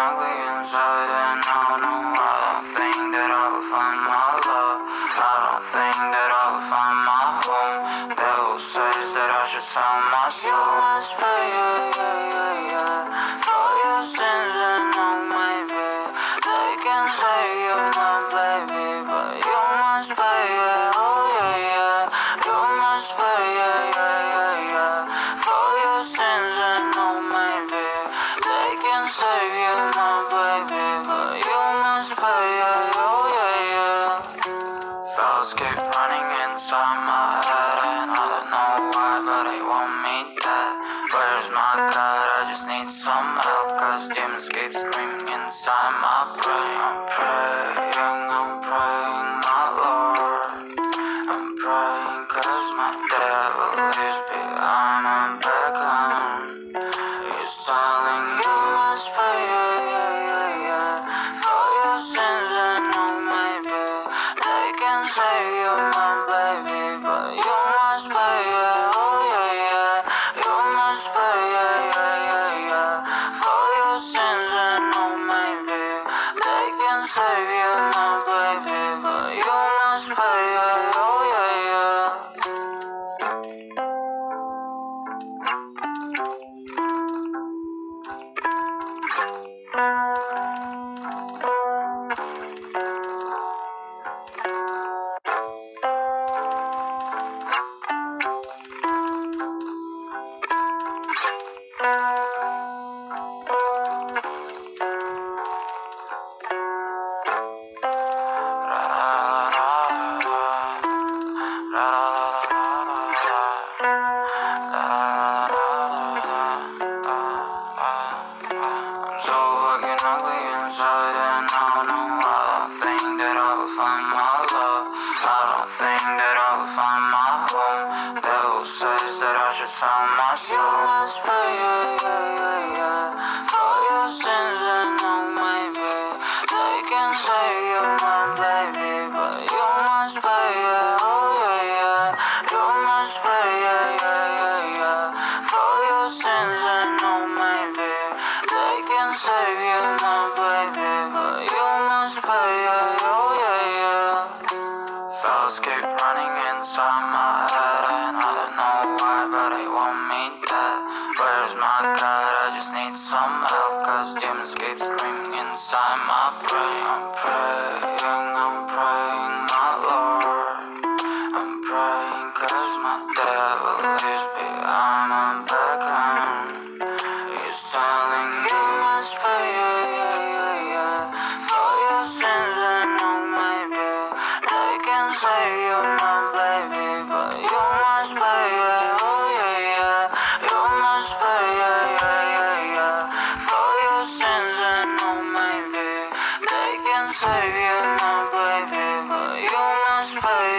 ugly inside, and I don't think that I will find my love. I don't think that I will find my home. Devil says that I should sell my soul. You must pay, for your sins, and maybe they can say you're my baby, but you must pay, you must pay, for your sins, and maybe they can save you, my baby, but you must pay, Thoughts keep running inside my head, and I don't know why, but they want me dead. Where's my God? I just need some help, cause demons keep screaming inside my brain. I'm praying, my Lord. I'm praying cause my devil is behind my back home. He's telling you must pay, for your sins, and maybe they can save you, my baby, but you must pay, you must pay, for your sins, and maybe they can save you, my baby, but you must pay, I'm so fucking ugly inside, and I don't think that I will find my love. I don't think that I will find my home. Devil says that I should sell my soul. You must pay, for your sins, and maybe they can save you, my baby, but you must pay, you must pay, for your sins, and maybe they can save you, my baby, but you must pay, Thoughts keep running inside my head, and I don't know why, but they want me dead. Where's my God? I just need some help, cause demons keep screaming inside my brain. I'm praying, my Lord. I'm praying cause my devil is behind my back home. He's telling you must pay, for your sins, and maybe they can save you, my baby, but you must pay, you must pay, for your sins, and maybe they can save you, my baby, but you must pay,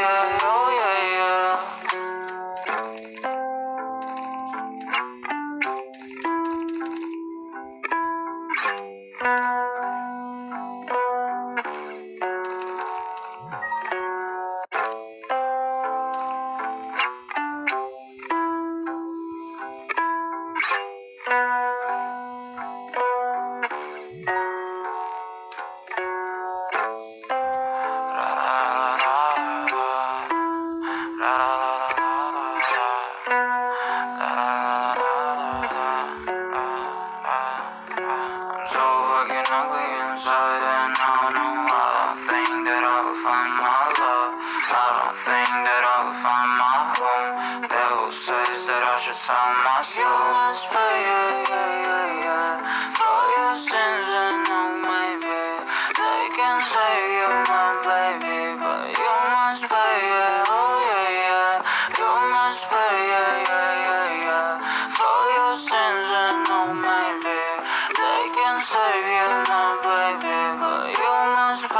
I'm so fucking ugly inside, and I don't think that I will find my love. I don't think that I will find my home. Devil says that I should sell my soul. You must pay,